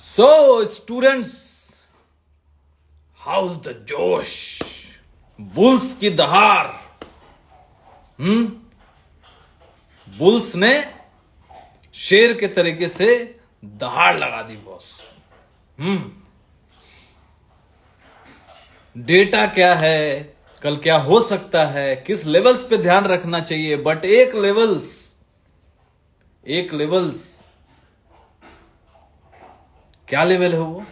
So, students, how's the जोश? Bulls की दहार। Bulls ने शेर के तरीके से दहाड़ लगा दी बॉस। डेटा क्या है, कल क्या हो सकता है, किस लेवल्स पे ध्यान रखना चाहिए, बट एक लेवल्स क्या लेवल है वो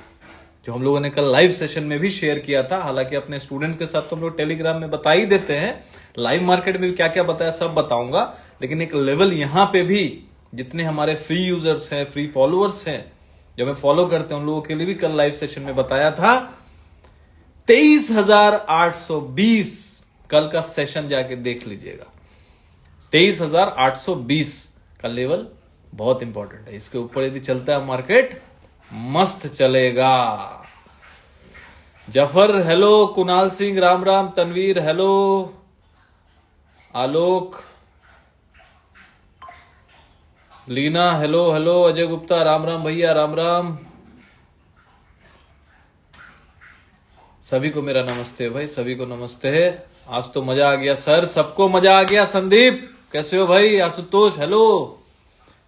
जो हम लोगों ने कल लाइव सेशन में भी शेयर किया था। हालांकि अपने स्टूडेंट्स के साथ तो हम लोग टेलीग्राम में बता ही देते हैं, लाइव मार्केट में भी क्या क्या बताया सब बताऊंगा, लेकिन एक लेवल यहां पे भी जितने हमारे फ्री यूजर्स हैं, फ्री फॉलोअर्स हैं, जो हमें फॉलो करते हैं, उन लोगों के लिए भी कल लाइव सेशन में बताया था 23,820। कल का सेशन जाके देख लीजिएगा। 23,820 का लेवल बहुत इंपॉर्टेंट है। इसके ऊपर यदि चलता है मार्केट मस्त चलेगा। जफर हेलो, कुणाल सिंह राम राम, तनवीर हेलो, आलोक, लीना हेलो हेलो, अजय गुप्ता राम राम भैया, राम राम। सभी को मेरा नमस्ते भाई, सभी को नमस्ते है। आज तो मजा आ गया सर, सबको मजा आ गया। संदीप कैसे हो भाई, आशुतोष हेलो,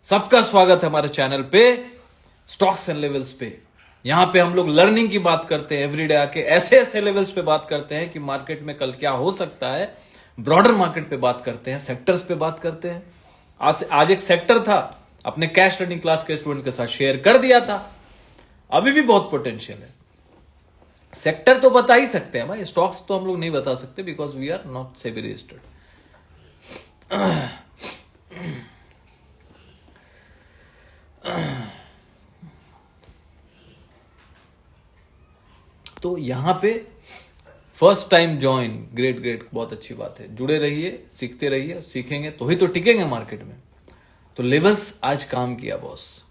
सबका स्वागत है हमारे चैनल पे स्टॉक्स एंड लेवल्स पे। यहां पे हम लोग लर्निंग की बात करते हैं, एवरीडे आके ऐसे ऐसे लेवल्स पे बात करते हैं कि मार्केट में कल क्या हो सकता है, ब्रॉडर मार्केट पे बात करते हैं, सेक्टर्स पे बात करते हैं। आज एक सेक्टर था, अपने कैश ट्रेडिंग क्लास के स्टूडेंट के साथ शेयर कर दिया था। अभी भी बहुत पोटेंशियल है। सेक्टर तो बता ही सकते हैं भाई, स्टॉक्स तो हम लोग नहीं बता सकते because we are not SEBI registered. तो यहां पे first time join, great great, बहुत अच्छी बात है। जुड़े रहिए, सीखते रहिए, सीखेंगे तो ही तो टिकेंगे मार्केट में। तो लेवल्स आज काम किया बॉस।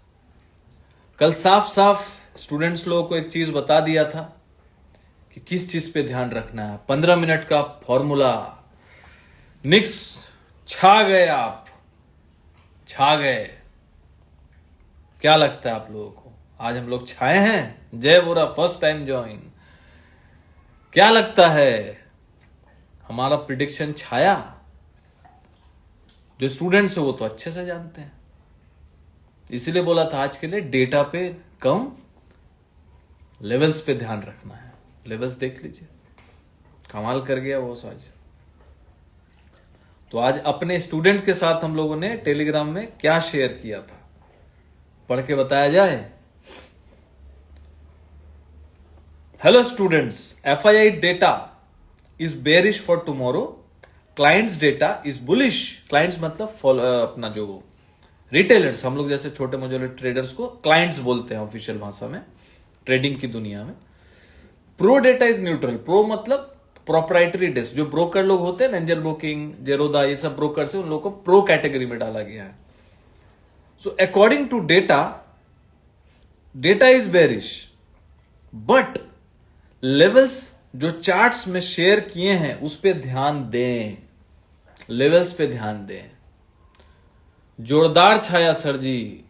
कल साफ साफ स्टूडेंट्स लोगों को एक चीज बता दिया था कि किस चीज पे ध्यान रखना है। 15 मिनट का फॉर्मूला, निक्स छा गए, आप छा गए। क्या लगता है आप लोगों को, आज हम लोग छाए हैं? जय बोरा फर्स्ट टाइम ज्वाइन। क्या लगता है हमारा प्रिडिक्शन छाया? जो स्टूडेंट्स है वो तो अच्छे से जानते हैं, इसीलिए बोला था आज के लिए डेटा पे कम, लेवल्स पे ध्यान रखना है। लेवल्स देख लीजिए, कमाल कर गया वो आज। तो आज अपने स्टूडेंट के साथ हम लोगों ने टेलीग्राम में क्या शेयर किया था, पढ़ के बताया जाए। Hello students, FII data is bearish for tomorrow, clients data is bullish. Clients मतलब अपना जो रिटेलर्स, हम लोग जैसे छोटे मोटे ट्रेडर्स को क्लाइंट्स बोलते हैं ऑफिशियल भाषा में, ट्रेडिंग की दुनिया में। Pro data is neutral. Pro मतलब प्रोप्राइटरी डेस्क, जो ब्रोकर लोग होते हैं, एंजल ब्रोकिंग, जेरोदा, ये सब ब्रोकर से उन लोगों को प्रो कैटेगरी में डाला गया है। So according to data, data is bearish, but levels जो चार्ट्स में शेयर किए हैं उस पे ध्यान दें, लेवल्स पे ध्यान दें। जोरदार छाया सर जी,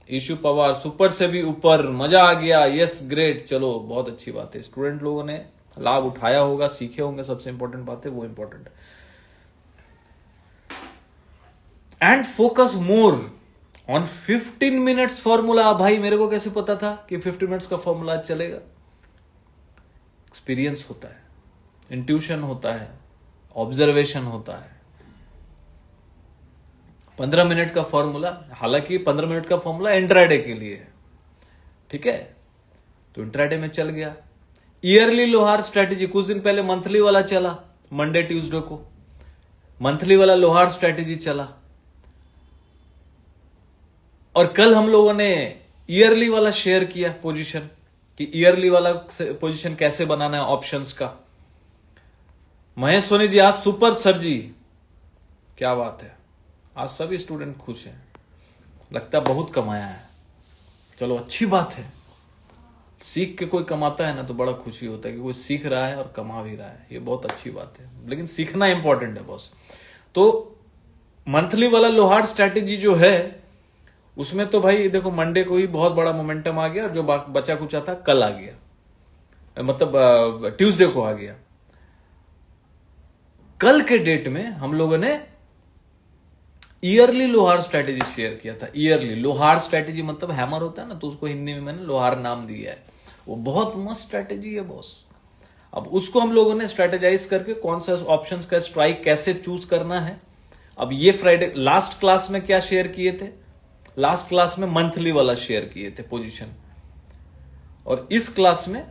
ईशु पवार सुपर से भी ऊपर, मजा आ गया, यस ग्रेट। चलो बहुत अच्छी बात है, स्टूडेंट लोगों ने लाभ उठाया होगा, सीखे होंगे, सबसे इंपॉर्टेंट बात है वो इंपॉर्टेंट है। And focus more on 15 minutes formula. भाई मेरे को कैसे पता था कि 15 मिनट्स का फॉर्मूला चलेगा? एक्सपीरियंस होता है, इंट्यूशन होता है, ऑब्जर्वेशन होता है। 15 मिनट का फॉर्मूला, हालांकि 15 मिनट का फॉर्मूला इंट्राडे के लिए है, ठीक है, तो इंट्राडे में चल गया। ईयरली लोहार स्ट्रेटेजी, कुछ दिन पहले मंथली वाला चला, मंडे ट्यूसडे को मंथली वाला लोहार स्ट्रेटेजी चला, और कल हम लोगों ने ईयरली वाला शेयर किया पोजीशन, कि ईयरली वाला पोजीशन कैसे बनाना है ऑप्शंस का। महेश सोनी जी आज सुपर सर जी, क्या बात है, आज सभी स्टूडेंट खुश हैं, लगता है बहुत कमाया है। चलो अच्छी बात है, सीख के कोई कमाता है ना तो बड़ा खुशी होता है कि कोई सीख रहा है और कमा भी रहा है, ये बहुत अच्छी बात है, लेकिन सीखना इंपॉर्टेंट है बॉस। तो मंथली वाला लोहार स्ट्रैटेजी जो है उसमें तो भाई देखो मंडे को ही बहुत बड़ा मोमेंटम आ गया, जो बचा कुचा था कल आ गया, मतलब ट्यूसडे को आ गया। कल के डेट में हम लोगों ने ईयरली लोहार स्ट्रेटेजी शेयर किया था। ईयरली लोहार स्ट्रेटेजी मतलब हैमर होता है ना, तो उसको हिंदी में मैंने लोहार नाम दिया है। वो बहुत मस्त स्ट्रेटेजी है बॉस। अब उसको हम लोगों ने स्ट्रेटेजाइज करके कौन सा ऑप्शंस का स्ट्राइक कैसे चूज करना है। अब ये फ्राइडे लास्ट क्लास में क्या शेयर किए थे, लास्ट क्लास में मंथली वाला शेयर किए थे पोजीशन, और इस क्लास में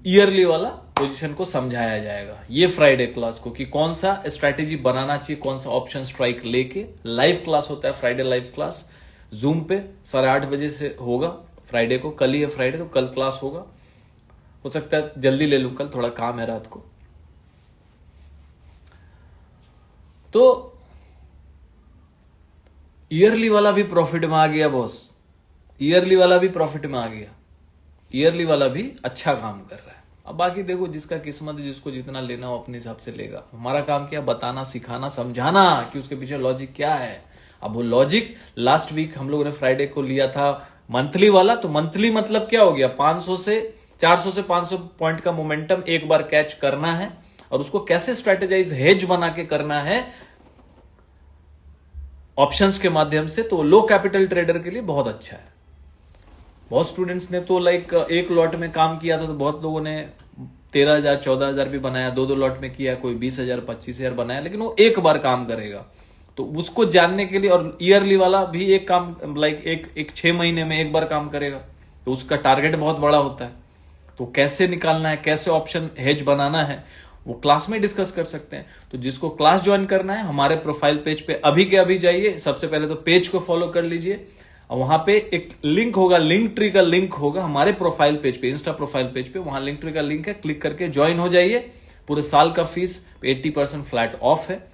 ईयरली वाला पोजीशन को समझाया जाएगा ये फ्राइडे क्लास को, कि कौन सा स्ट्रैटेजी बनाना चाहिए, कौन सा ऑप्शन स्ट्राइक लेके। लाइव क्लास होता है फ्राइडे, लाइव क्लास जूम पे 8:30 से होगा फ्राइडे को। कल ही है फ्राइडे, तो कल क्लास होगा। हो सकता है जल्दी ले लूं, कल थोड़ा काम है रात को। तो ईयरली वाला भी प्रॉफिट में आ गया बॉस, ईयरली वाला भी प्रॉफिट में आ गया, ईयरली वाला भी अच्छा काम कर रहा है। अब बाकी देखो जिसका किस्मत, जिसको जितना लेना हो अपने हिसाब से लेगा। हमारा काम क्या, बताना, सिखाना, समझाना कि उसके पीछे लॉजिक क्या है। अब वो लॉजिक लास्ट वीक हम लोगों ने फ्राइडे को लिया था मंथली वाला, तो मंथली मतलब क्या हो गया, 400 से 500 पॉइंट का मोमेंटम एक बार कैच करना है, और उसको कैसे स्ट्रेटेजाइज हेज बना के करना है ऑप्शंस के माध्यम से। तो लो कैपिटल ट्रेडर के लिए बहुत अच्छा है। बहुत स्टूडेंट्स ने तो लाइक एक लॉट में काम किया था, तो बहुत लोगों ने 13,000 14,000 भी बनाया, दो लॉट में किया, कोई 20,000 25,000 बनाया, लेकिन वो एक बार काम करेगा। तो उसको जानने के लिए, और ईयरली वाला भी एक काम लाइक एक 6 महीने में एक बार काम करेगा, तो उसका टारगेट बहुत बड़ा होता है। तो कैसे निकालना है, कैसे ऑप्शन हेज बनाना है, वो क्लास में डिस्कस कर सकते हैं। तो जिसको क्लास ज्वाइन करना है, हमारे प्रोफाइल पेज पे अभी के अभी जाइए। सबसे पहले तो पेज को फॉलो कर लीजिए, और वहां पे एक लिंक होगा, लिंक ट्री का लिंक होगा हमारे प्रोफाइल पेज पे, इंस्टा प्रोफाइल पेज पे, वहां लिंक ट्री का लिंक है, क्लिक करके ज्वाइन हो जाइए। पूरे साल का फीस 80% फ्लैट ऑफ है।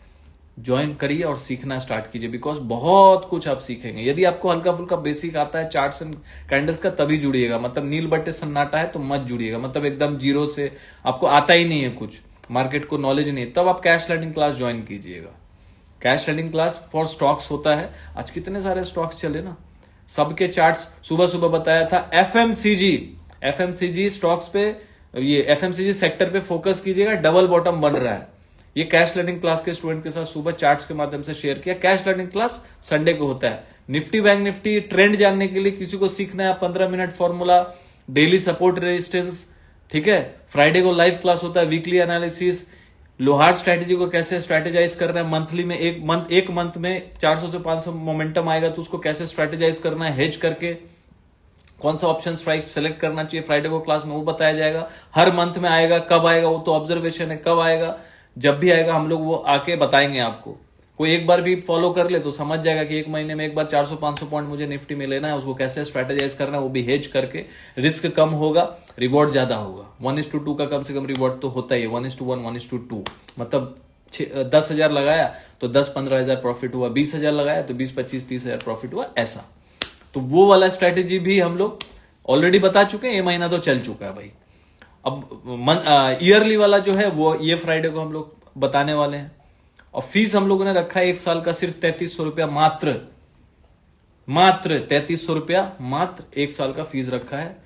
ज्वाइन करिए और सीखना स्टार्ट कीजिए, बिकॉज बहुत कुछ आप सीखेंगे। यदि आपको हल्का फुल्का बेसिक आता है चार्ट्स एंड कैंडल्स का, तभी जुड़िएगा। मतलब नील बट्टे सन्नाटा है तो मत जुड़िएगा, मतलब एकदम जीरो से आपको आता ही नहीं है कुछ, मार्केट को नॉलेज नहीं है, तब आप कैश लर्निंग क्लास ज्वाइन कीजिएगा। Cash learning class for stocks होता है। आज कितने सारे स्टॉक्स चले ना, सबके चार्ट्स सुबह सुबह बताया था। एफएमसीजी स्टॉक्स पे, ये एफएमसीजी सेक्टर पे फोकस कीजिएगा, डबल बॉटम बन रहा है। ये कैश लर्निंग क्लास के स्टूडेंट के साथ सुबह चार्ट्स के माध्यम से शेयर किया। कैश लर्निंग क्लास संडे को होता है। निफ्टी बैंक निफ्टी ट्रेंड जानने के लिए किसी को सीखना है 15 minute formula, daily support resistance, ठीक है। फ्राइडे को लाइव क्लास होता है, वीकली एनालिसिस, लोहार स्ट्रैटेजी को कैसे स्ट्रैटेजाइज करना है। मंथली में एक मंथ में 400 से 500 मोमेंटम आएगा, तो उसको कैसे स्ट्रैटेजाइज करना है हेज करके, कौन सा ऑप्शन स्ट्राइक सेलेक्ट करना चाहिए, फ्राइडे को क्लास में वो बताया जाएगा। हर मंथ में आएगा, कब आएगा वो तो ऑब्जर्वेशन है, कब आएगा, जब भी आएगा हम लोग वो आके बताएंगे आपको। कोई एक बार भी फॉलो कर ले तो समझ जाएगा कि एक महीने में एक बार 400-500 पॉइंट मुझे निफ्टी में लेना है, उसको कैसे स्ट्रैटेजाइज करना है, वो भी हेज करके। रिस्क कम होगा, रिवॉर्ड ज्यादा होगा। 1:2 का कम से कम रिवॉर्ड तो होता ही है, 1:1, 1:2, मतलब 10,000 लगाया तो 10-15,000 प्रॉफिट हुआ, 20,000 लगाया तो 20-25-30,000 प्रॉफिट हुआ, ऐसा। तो वो वाला स्ट्रैटेजी भी हम लोग ऑलरेडी बता चुके हैं, ये महीना तो चल चुका है भाई। अब ईयरली वाला जो है वो ये फ्राइडे को हम लोग बताने वाले हैं। और फीस हम लोगों ने रखा है 1 साल का सिर्फ 3300 रुपया, मात्र 3300 रुपया, मात्र 1 साल का फीस रखा है।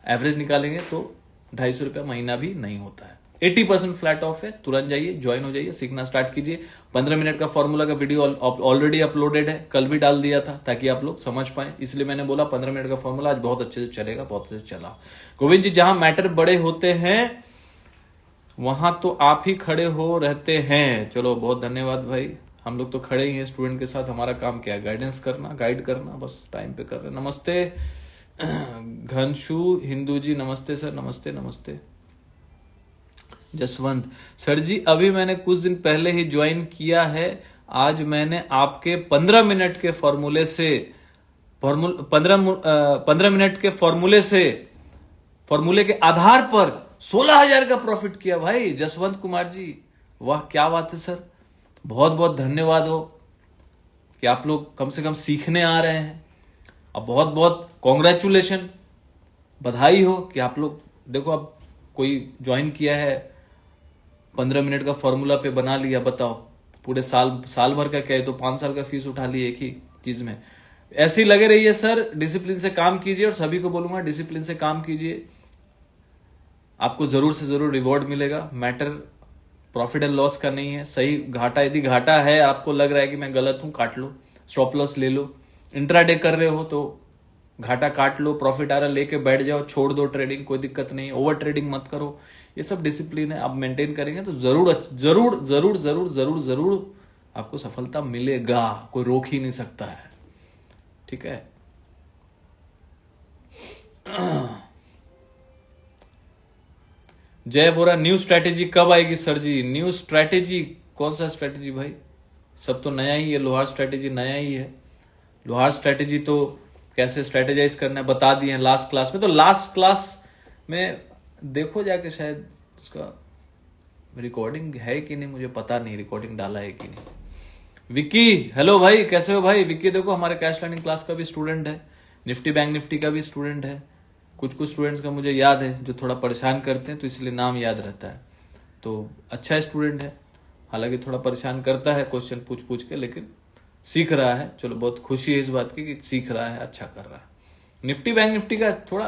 एवरेज निकालेंगे तो 250 रुपया महीना भी नहीं होता है। 80% फ्लैट ऑफ है। तुरंत जाइए, ज्वाइन हो जाइए, सीखना स्टार्ट कीजिए। 15 मिनट का फॉर्मूला का वीडियो ऑलरेडी अपलोडेड है, कल भी डाल दिया था ताकि आप लोग समझ पाए, इसलिए मैंने बोला 15 मिनट का फॉर्मूला आज बहुत अच्छे से चलेगा, बहुत अच्छे से चला। गोविंद जी, जहां मैटर बड़े होते हैं वहां तो आप ही खड़े हो रहते हैं। चलो बहुत धन्यवाद भाई, हम लोग तो खड़े ही हैं स्टूडेंट के साथ। हमारा काम क्या है, गाइडेंस करना, गाइड करना, बस टाइम पे कर रहे हैं। नमस्ते घनशू हिंदू जी, नमस्ते सर, नमस्ते नमस्ते। जसवंत सर जी, अभी मैंने कुछ दिन पहले ही ज्वाइन किया है। आज मैंने आपके 15 मिनट के फॉर्मूले से 15 मिनट के फॉर्मूले के आधार पर 16,000 का प्रॉफिट किया भाई। जसवंत कुमार जी, वाह क्या बात है सर, बहुत बहुत धन्यवाद हो कि आप लोग कम से कम सीखने आ रहे हैं। अब बहुत बहुत कॉन्ग्रेचुलेशन, बधाई हो कि आप लोग देखो, अब कोई ज्वाइन किया है 15 मिनट का फॉर्मूला पे बना लिया। बताओ पूरे साल भर का क्या है, तो 5 साल का फीस उठा ली एक ही चीज में। ऐसे ही लगे रहिए सर, डिसिप्लिन से काम कीजिए, और सभी को बोलूंगा डिसिप्लिन से काम कीजिए, आपको जरूर से जरूर रिवॉर्ड मिलेगा। मैटर प्रॉफिट एंड लॉस का नहीं है। सही घाटा, यदि घाटा है, आपको लग रहा है कि मैं गलत हूं, काट लो, स्टॉप लॉस ले लो। इंट्राडे कर रहे हो तो घाटा काट लो, प्रॉफिट आ रहा लेके बैठ जाओ, छोड़ दो ट्रेडिंग, कोई दिक्कत नहीं। ओवर ट्रेडिंग मत करो। ये सब डिसिप्लिन है, आप मेंटेन करेंगे तो जरूर जरूर जरूर जरूर जरूर जरूर आपको सफलता मिलेगा, कोई रोक ही नहीं सकता है। ठीक है। जय बोरा, न्यू स्ट्रैटेजी कब आएगी सर जी? New strategy? कौन सा स्ट्रैटेजी भाई? सब तो नया ही है, लोहार स्ट्रैटेजी नया ही है। लोहार स्ट्रैटेजी तो कैसे स्ट्रैटेजाइज करना है बता दिए हैं लास्ट क्लास में। तो लास्ट क्लास में देखो जाके, शायद उसका रिकॉर्डिंग है कि नहीं मुझे पता नहीं, रिकॉर्डिंग डाला है कि नहीं। विक्की, हेलो भाई, कैसे हो भाई? विक्की देखो हमारे कैश लर्निंग क्लास का भी स्टूडेंट है, निफ्टी बैंक निफ्टी का भी स्टूडेंट है। कुछ कुछ स्टूडेंट्स का मुझे याद है जो थोड़ा परेशान करते हैं, तो इसलिए नाम याद रहता है। तो अच्छा स्टूडेंट है, हालांकि थोड़ा परेशान करता है क्वेश्चन पूछ पूछ के, लेकिन सीख रहा है। चलो, बहुत खुशी है इस बात की कि सीख रहा है, अच्छा कर रहा है। निफ्टी बैंक निफ्टी का थोड़ा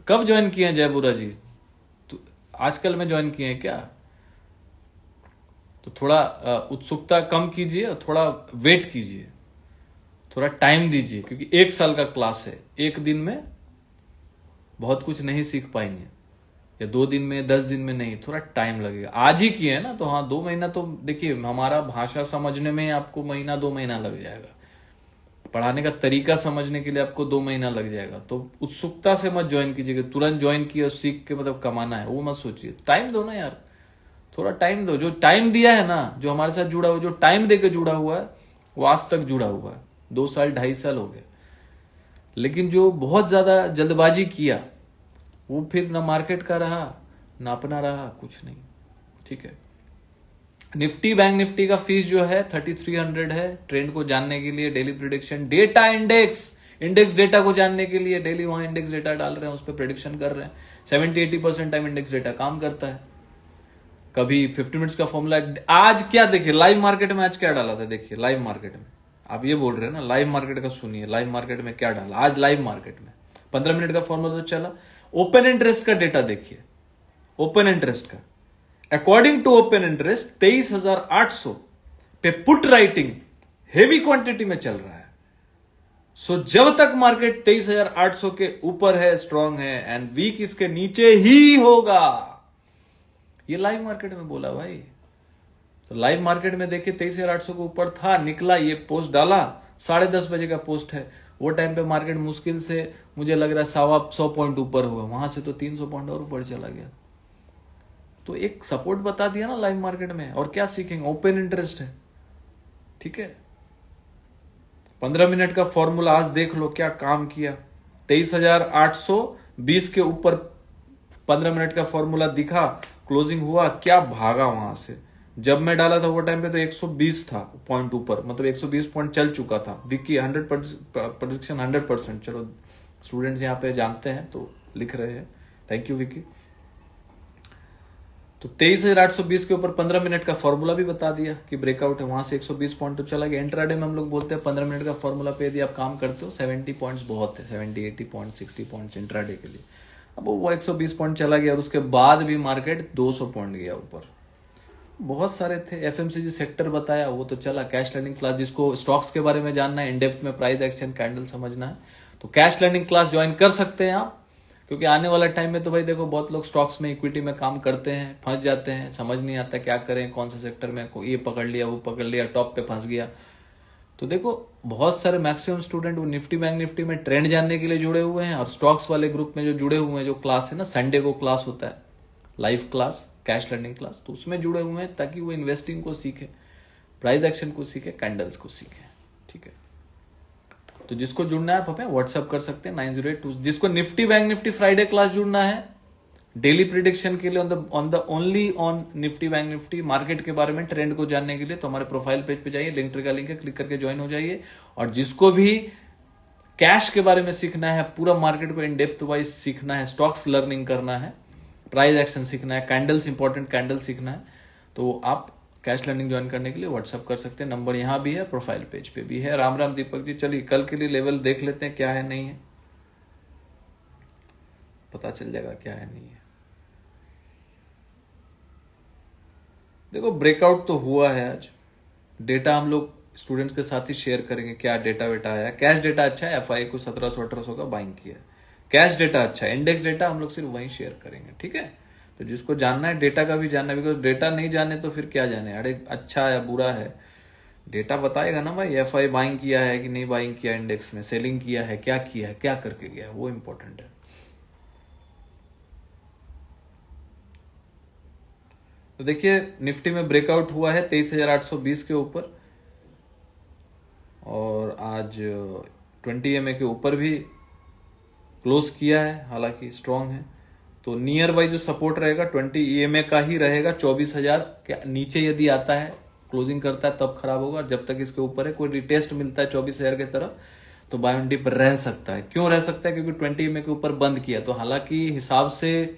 कब ज्वाइन किए हैं जयपुरा जी? तो आजकल में ज्वाइन किए हैं क्या? तो थोड़ा उत्सुकता कम कीजिए और थोड़ा वेट कीजिए, थोड़ा टाइम दीजिए, क्योंकि 1 साल का क्लास है। एक दिन में बहुत कुछ नहीं सीख पाएंगे, या 2 दिन में, 10 दिन में नहीं, थोड़ा टाइम लगेगा। आज ही किए है ना, तो हाँ 2 महीना तो देखिए, हमारा भाषा समझने में आपको महीना 2 महीना लग जाएगा, पढ़ाने का तरीका समझने के लिए आपको 2 महीना लग जाएगा। तो उत्सुकता से मत ज्वाइन कीजिएगा, तुरंत ज्वाइन किया और सीख के मतलब कमाना है, वो मत सोचिए। टाइम दो ना यार, थोड़ा टाइम दो। जो टाइम दिया है ना, जो हमारे साथ जुड़ा हुआ, जो टाइम देके जुड़ा हुआ है, वो आज तक जुड़ा हुआ है। 2 साल 2.5 साल हो गए। लेकिन जो बहुत ज्यादा जल्दबाजी किया, वो फिर ना मार्केट का रहा ना अपना रहा, कुछ नहीं। ठीक है। निफ्टी बैंक निफ्टी का फीस जो है 3300 है, ट्रेंड को जानने के लिए, daily prediction, data index data को जानने के लिए डेली वहां इंडेक्स डेटा डाल रहे हैं, उस पर प्रिडिक्शन कर रहे हैं। 70-80% टाइम इंडेक्स डेटा काम करता है। कभी 50 मिनट्स का फॉर्मूला। आज क्या देखिए लाइव मार्केट में, आज क्या डाला था देखिए लाइव मार्केट में। आप ये बोल रहे हैं ना लाइव मार्केट का, सुनिए लाइव मार्केट में क्या डाला आज। लाइव मार्केट में 15 मिनट का फॉर्मूला तो चला। ओपन इंटरेस्ट का डेटा देखिए, ओपन इंटरेस्ट का, अकॉर्डिंग टू ओपन इंटरेस्ट 23,800 पे पुट राइटिंग हेवी क्वांटिटी में चल रहा है। सो जब तक मार्केट 23,800 के ऊपर है, स्ट्रांग है, एंड वीक इसके नीचे ही होगा। ये लाइव मार्केट में बोला भाई। तो लाइव मार्केट में देखिए 23,800 के ऊपर था, निकला, ये पोस्ट डाला, 10:30 बजे का पोस्ट है। वो टाइम पे मार्केट मुश्किल से मुझे लग रहा है 125 पॉइंट ऊपर हुआ, वहां से तो 300 पॉइंट और ऊपर चला गया। तो एक सपोर्ट बता दिया ना लाइव मार्केट में। और क्या सीखेंगे? ओपन इंटरेस्ट है। ठीक है। 15 मिनट का फॉर्मूला आज देख लो क्या काम किया। 23,820 के ऊपर 15 मिनट का फॉर्मूला दिखा, क्लोजिंग हुआ, क्या भागा वहां से। जब मैं डाला था वो टाइम पे तो 120 था पॉइंट ऊपर, मतलब 120 पॉइंट चल चुका था। विक्की 100% 100%। चलो स्टूडेंट्स यहाँ पे जानते हैं तो लिख रहे हैं, थैंक यू विक्की। तो 23,820 के ऊपर 15 मिनट का फॉर्मूला भी बता दिया कि ब्रेकआउट है, वहां से 120 पॉइंट तो चला गया। इंट्राडे में हम लोग बोलते हैं 15 मिनट का फॉर्मूला पे यदि आप काम करते हो 70 पॉइंट्स बहुत है, 70-80 पॉइंट, 60 पॉइंट्स इंट्राडे के लिए। अब वो 120 पॉइंट चला गया और उसके बाद भी मार्केट 200 पॉइंट गया ऊपर। बहुत सारे थे। एफएमसीजी सेक्टर बताया, वो तो चला। कैश लर्निंग क्लास, जिसको स्टॉक्स के बारे में जानना है, इनडेप्थ में प्राइस एक्शन कैंडल समझना है, तो कैश लर्निंग क्लास ज्वाइन कर सकते हैं आप। क्योंकि आने वाला टाइम में तो भाई देखो, बहुत लोग स्टॉक्स में, इक्विटी में काम करते हैं, फंस जाते हैं, समझ नहीं आता क्या करें, कौन सा सेक्टर में, ये पकड़ लिया, वो पकड़ लिया, टॉप पे फंस गया। तो देखो बहुत सारे मैक्सिमम स्टूडेंट वो निफ्टी बैंक निफ्टी में ट्रेंड जानने के लिए जुड़े हुए हैं, और स्टॉक्स वाले ग्रुप में जो जुड़े हुए हैं, जो क्लास है ना, संडे को क्लास होता है live class, cash learning class, तो उसमें जुड़े हुए हैं ताकि वो इन्वेस्टिंग को सीखे, प्राइस एक्शन को सीखे, कैंडल्स को सीखे। ठीक है। तो जिसको जुड़ना है आप हमें व्हाट्सएप कर सकते हैं 908। जिसको Nifty bank Nifty Friday class जुड़ना है डेली प्रिडिक्शन के लिए, on the only on Nifty bank Nifty, market के बारे में, ट्रेंड को जानने के लिए, तो हमारे प्रोफाइल पेज पे जाइए, लिंक ट्री का लिंक है, क्लिक करके ज्वाइन हो जाइए। और जिसको भी कैश के बारे में सीखना है, पूरा मार्केट को इन डेप्थ वाइज सीखना है, स्टॉक्स लर्निंग करना है, प्राइस एक्शन सीखना है, कैंडल्स, इंपॉर्टेंट कैंडल सीखना है, तो आप कैश लर्निंग ज्वाइन करने के लिए व्हाट्सअप कर सकते हैं, नंबर यहाँ भी है, प्रोफाइल पेज पे भी है। राम राम दीपक जी, चलिए कल के लिए लेवल देख लेते हैं क्या है नहीं है, पता चल जाएगा क्या है नहीं है। देखो ब्रेकआउट तो हुआ है आज, डेटा हम लोग स्टूडेंट्स के साथ ही शेयर करेंगे क्या डेटा वेटा आया। कैश डेटा अच्छा है, एफआई को 1700-1800 का बाइंग किया है, कैश डेटा अच्छा है, इंडेक्स डेटा हम लोग सिर्फ वहीं शेयर करेंगे, ठीक है। तो जिसको जानना है डेटा का भी जानना है, बिकॉज डेटा नहीं जाने तो फिर क्या जाने, अरे अच्छा है बुरा है, डेटा बताएगा ना भाई, एफआई बाइंग किया है कि नहीं बाइंग किया, इंडेक्स में सेलिंग किया है, क्या करके गया है, वो इंपॉर्टेंट है। तो देखिए निफ्टी में ब्रेकआउट हुआ है 23,820 के ऊपर, और आज 20 EMA के ऊपर भी क्लोज किया है, हालांकि स्ट्रांग है। तो नियर बाई जो सपोर्ट रहेगा 20 EMA का ही रहेगा, 24,000 के नीचे यदि आता है क्लोजिंग करता है तब खराब होगा, जब तक इसके ऊपर है कोई रिटेस्ट मिलता है 24,000 की तरफ तो बाय ऑन डिप रह सकता है। क्यों रह सकता है, क्योंकि 20 EMA के ऊपर बंद किया, तो हालांकि हिसाब से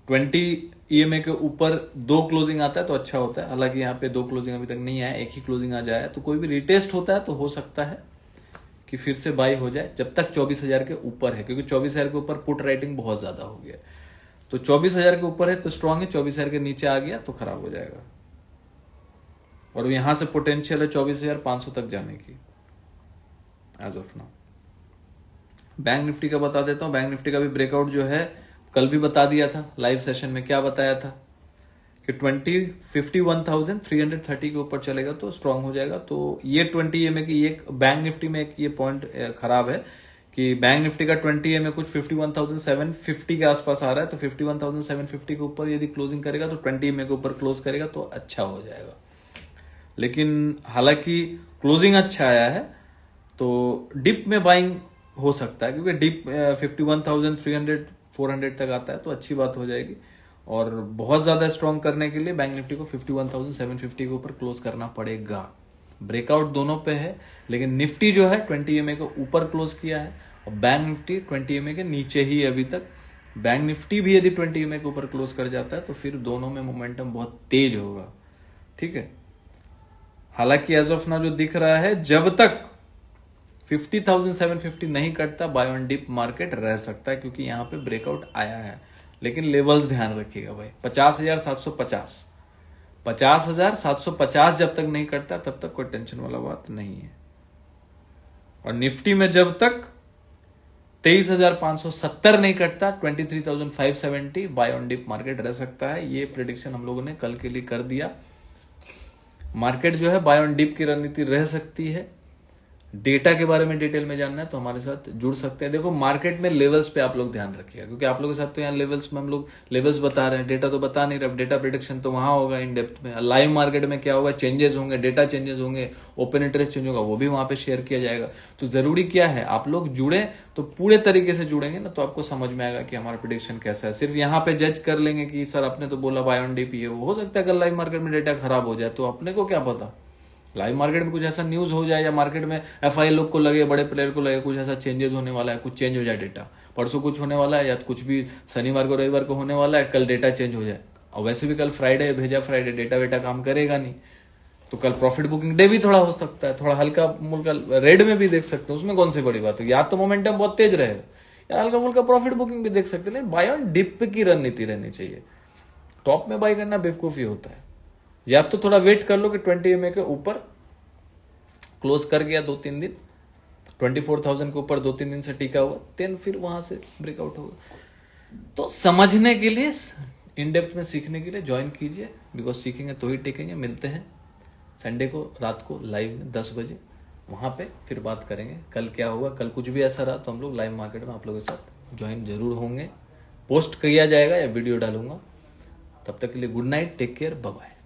20 EMA के ऊपर 2 क्लोजिंग आता है तो अच्छा होता है, हालांकि यहाँ पे 2 क्लोजिंग अभी तक नहीं आया, एक ही क्लोजिंग आ जाए तो कोई भी रिटेस्ट होता है तो हो सकता है कि फिर से बाई हो जाए, जब तक 24,000 के ऊपर है, क्योंकि 24,000 के ऊपर पुट राइटिंग बहुत ज्यादा हो गया। तो 24,000 के ऊपर है तो स्ट्रांग है, 24,000 के नीचे आ गया तो खराब हो जाएगा, और यहां से पोटेंशियल है 24,500 तक जाने की as of now. Bank Nifty का बता देता हूं, बैंक निफ्टी का भी ब्रेकआउट जो है कल भी बता दिया था लाइव सेशन में, क्या बताया था कि 51,330 के ऊपर चलेगा तो स्ट्रांग हो जाएगा। तो ये 20 EMA की एक बैंक निफ्टी में एक ये पॉइंट खराब है कि बैंक निफ्टी का 20 EMA कुछ 51,750 के आसपास आ रहा है, तो 51,750 के ऊपर यदि क्लोजिंग करेगा तो 20 EMA के ऊपर क्लोज करेगा तो अच्छा हो जाएगा। लेकिन हालांकि क्लोजिंग अच्छा आया है तो डिप में बाइंग हो सकता है, क्योंकि डिप 51,300-400 तक आता है तो अच्छी बात हो जाएगी। और बहुत ज्यादा स्ट्रॉन्ग करने के लिए बैंक निफ्टी को 51,750 के ऊपर क्लोज करना पड़ेगा। ब्रेकआउट दोनों पे है, लेकिन निफ्टी जो है 20 EMA के ऊपर क्लोज किया है और बैंक निफ्टी 20 EMA के नीचे ही अभी तक। बैंक निफ्टी भी यदि 20 EMA के ऊपर क्लोज कर जाता है तो फिर दोनों में मोमेंटम बहुत तेज होगा, ठीक है। हालांकि एज ऑफ नाउ जो दिख रहा है, जब तक 50,750 नहीं कटता बाय ऑन डिप मार्केट रह सकता है, क्योंकि यहां पे ब्रेकआउट आया है। लेकिन लेवल्स ध्यान रखिएगा भाई, 50,750 50,750 जब तक नहीं कटता तब तक कोई टेंशन वाला बात नहीं है। और निफ्टी में जब तक 23,570 नहीं कटता 23,570 बाय ऑन डिप मार्केट रह सकता है। ये प्रेडिक्शन हम लोगों ने कल के लिए कर दिया। मार्केट जो है बाय ऑन डिप की रणनीति रह सकती है। डेटा के बारे में डिटेल में जानना है तो हमारे साथ जुड़ सकते हैं। देखो मार्केट में लेवल्स पे आप लोग ध्यान रखिएगा, क्योंकि आप लोगों के साथ तो यहाँ लेवल्स में हम लोग लेवल्स बता रहे हैं, डेटा तो बता नहीं रहे। डेटा प्रेडिक्शन तो वहां होगा इन डेप्थ में, लाइव मार्केट में क्या होगा, चेंजेस होंगे, डेटा चेंजेस होंगे, ओपन इंटरेस्ट चेंज होगा, वो भी वहां पे शेयर किया जाएगा। तो जरूरी क्या है, आप लोग जुड़े तो पूरे तरीके से जुड़ेंगे ना तो आपको समझ में आएगा कि हमारा प्रेडिक्शन कैसा है। सिर्फ यहाँ पे जज कर लेंगे कि सर आपने तो बोला बाय ऑन डिप, ये वो हो सकता है अगर लाइव मार्केट में डेटा खराब हो जाए तो अपने को क्या पता, लाइव मार्केट में कुछ ऐसा न्यूज हो जाए या मार्केट में एफआई लोग को लगे, बड़े प्लेयर को लगे कुछ ऐसा चेंजेस होने वाला है, कुछ चेंज हो जाए डेटा, परसों कुछ होने वाला है या कुछ भी शनिवार को रविवार को होने वाला है, कल डेटा चेंज हो जाए। और वैसे भी कल फ्राइडे, भेजा फ्राइडे, डेटा वेटा काम करेगा नहीं, तो कल प्रॉफिट बुकिंग डे भी थोड़ा हो सकता है, थोड़ा हल्का मुल्का रेड में भी देख सकते हैं, उसमें कौन सी बड़ी बात है। या तो मोमेंटम बहुत तेज रहेगा या हल्का फुल्का प्रॉफिट बुकिंग भी देख सकते हैं। बाय ऑन डिप की रणनीति रहनी चाहिए, टॉप में बाय करना बेवकूफी होता है। या तो थोड़ा वेट कर लो कि 20 EMA के ऊपर क्लोज कर गया 2-3 दिन, 24,000 के ऊपर 2-3 दिन से टिका हुआ, देन फिर वहां से ब्रेकआउट होगा। तो समझने के लिए, इन डेप्थ में सीखने के लिए ज्वाइन कीजिए, बिकॉज सीखेंगे तो ही टिकेंगे। मिलते हैं संडे को रात को लाइव में 10 बजे, वहां पे फिर बात करेंगे कल क्या होगा। कल कुछ भी ऐसा रहा तो हम लोग लाइव मार्केट में आप लोगों के साथ ज्वाइन जरूर होंगे, पोस्ट किया जाएगा या वीडियो डालूंगा। तब तक के लिए good night, take care, bye bye.